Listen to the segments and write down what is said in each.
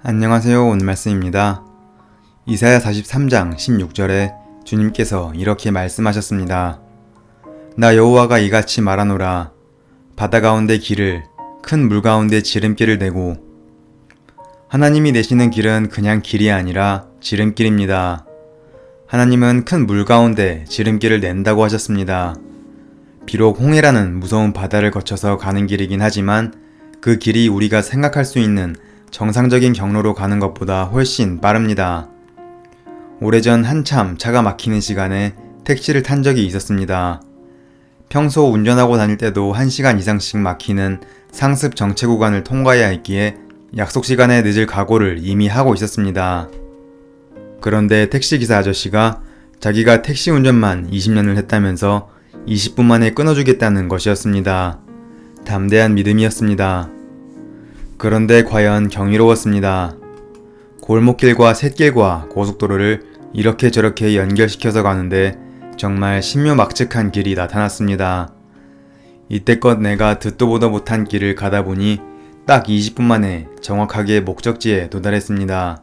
안녕하세요. 오늘 말씀입니다. 이사야 43장 16절에 주님께서 이렇게 말씀하셨습니다. 나 여호와가 이같이 말하노라. 바다 가운데 길을, 큰 물 가운데 지름길을 내고. 하나님이 내시는 길은 그냥 길이 아니라 지름길입니다. 하나님은 큰 물 가운데 지름길을 낸다고 하셨습니다. 비록 홍해라는 무서운 바다를 거쳐서 가는 길이긴 하지만 그 길이 우리가 생각할 수 있는 정상적인 경로로 가는 것보다 훨씬 빠릅니다. 오래전 한참 차가 막히는 시간에 택시를 탄 적이 있었습니다. 평소 운전하고 다닐 때도 1시간 이상씩 막히는 상습 정체 구간을 통과해야 했기에 약속 시간에 늦을 각오를 이미 하고 있었습니다. 그런데 택시기사 아저씨가 자기가 택시 운전만 20년을 했다면서 20분 만에 끊어주겠다는 것이었습니다. 담대한 믿음이었습니다. 그런데 과연 경이로웠습니다. 골목길과 샛길과 고속도로를 이렇게 저렇게 연결시켜서 가는데 정말 신묘막측한 길이 나타났습니다. 이때껏 내가 듣도 보도 못한 길을 가다 보니 딱 20분 만에 정확하게 목적지에 도달했습니다.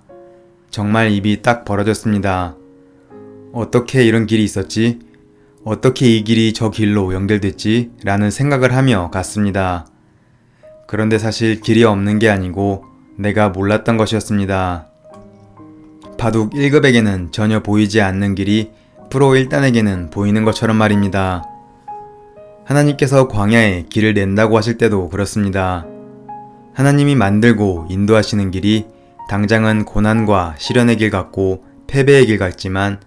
정말 입이 딱 벌어졌습니다. 어떻게 이런 길이 있었지? 어떻게 이 길이 저 길로 연결됐지? 라는 생각을 하며 갔습니다. 그런데 사실 길이 없는 게 아니고 내가 몰랐던 것이었습니다. 바둑 1급에게는 전혀 보이지 않는 길이 프로 1단에게는 보이는 것처럼 말입니다. 하나님께서 광야에 길을 낸다고 하실 때도 그렇습니다. 하나님이 만들고 인도하시는 길이 당장은 고난과 시련의 길 같고 패배의 길 같지만,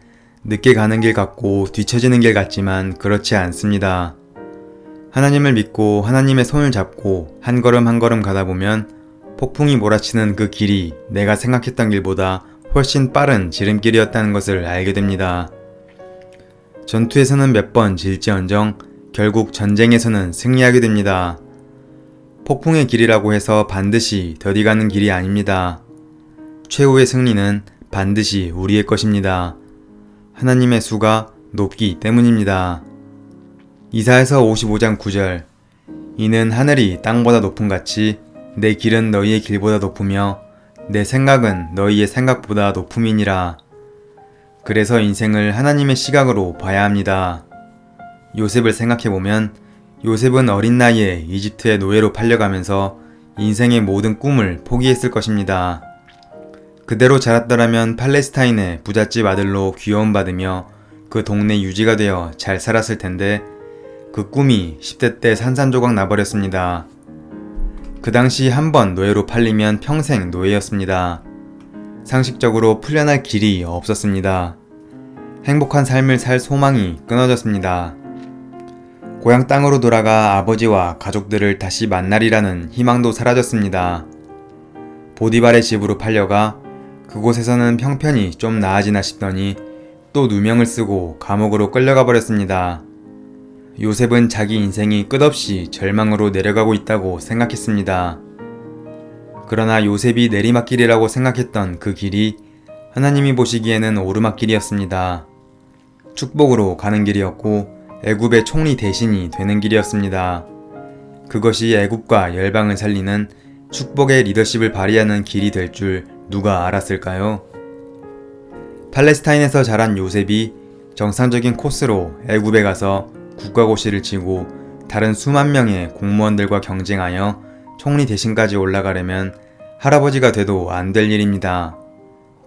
늦게 가는 길 같고 뒤처지는 길 같지만 그렇지 않습니다. 하나님을 믿고 하나님의 손을 잡고 한 걸음 한 걸음 가다 보면 폭풍이 몰아치는 그 길이 내가 생각했던 길보다 훨씬 빠른 지름길이었다는 것을 알게 됩니다. 전투에서는 몇 번 질지언정 결국 전쟁에서는 승리하게 됩니다. 폭풍의 길이라고 해서 반드시 더디 가는 길이 아닙니다. 최후의 승리는 반드시 우리의 것입니다. 하나님의 수가 높기 때문입니다. 이사야서 55장 9절. 이는 하늘이 땅보다 높음같이 내 길은 너희의 길보다 높으며 내 생각은 너희의 생각보다 높음이니라. 그래서 인생을 하나님의 시각으로 봐야 합니다. 요셉을 생각해보면 요셉은 어린 나이에 이집트의 노예로 팔려가면서 인생의 모든 꿈을 포기했을 것입니다. 그대로 자랐더라면 팔레스타인의 부잣집 아들로 귀여움받으며 그 동네 유지가 되어 잘 살았을 텐데 그 꿈이 10대 때 산산조각 나버렸습니다. 그 당시 한번 노예로 팔리면 평생 노예였습니다. 상식적으로 풀려날 길이 없었습니다. 행복한 삶을 살 소망이 끊어졌습니다. 고향 땅으로 돌아가 아버지와 가족들을 다시 만나리라는 희망도 사라졌습니다. 보디발의 집으로 팔려가 그곳에서는 형편이 좀 나아지나 싶더니 또 누명을 쓰고 감옥으로 끌려가 버렸습니다. 요셉은 자기 인생이 끝없이 절망으로 내려가고 있다고 생각했습니다. 그러나 요셉이 내리막길이라고 생각했던 그 길이 하나님이 보시기에는 오르막길이었습니다. 축복으로 가는 길이었고 애굽의 총리 대신이 되는 길이었습니다. 그것이 애굽과 열방을 살리는 축복의 리더십을 발휘하는 길이 될 줄 누가 알았을까요? 팔레스타인에서 자란 요셉이 정상적인 코스로 애굽에 가서 국가고시를 치고 다른 수만 명의 공무원들과 경쟁하여 총리 대신까지 올라가려면 할아버지가 돼도 안 될 일입니다.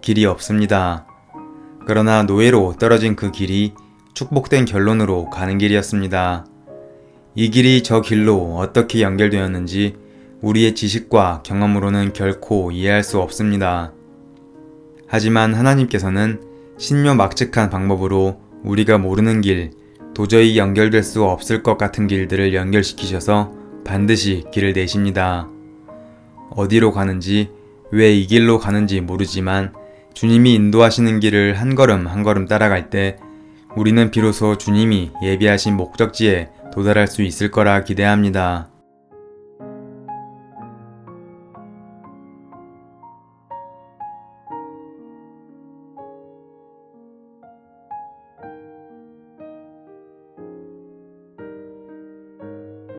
길이 없습니다. 그러나 노예로 떨어진 그 길이 축복된 결론으로 가는 길이었습니다. 이 길이 저 길로 어떻게 연결되었는지 우리의 지식과 경험으로는 결코 이해할 수 없습니다. 하지만 하나님께서는 신묘막측한 방법으로 우리가 모르는 길, 도저히 연결될 수 없을 것 같은 길들을 연결시키셔서 반드시 길을 내십니다. 어디로 가는지, 왜 이 길로 가는지 모르지만 주님이 인도하시는 길을 한 걸음 한 걸음 따라갈 때 우리는 비로소 주님이 예비하신 목적지에 도달할 수 있을 거라 기대합니다.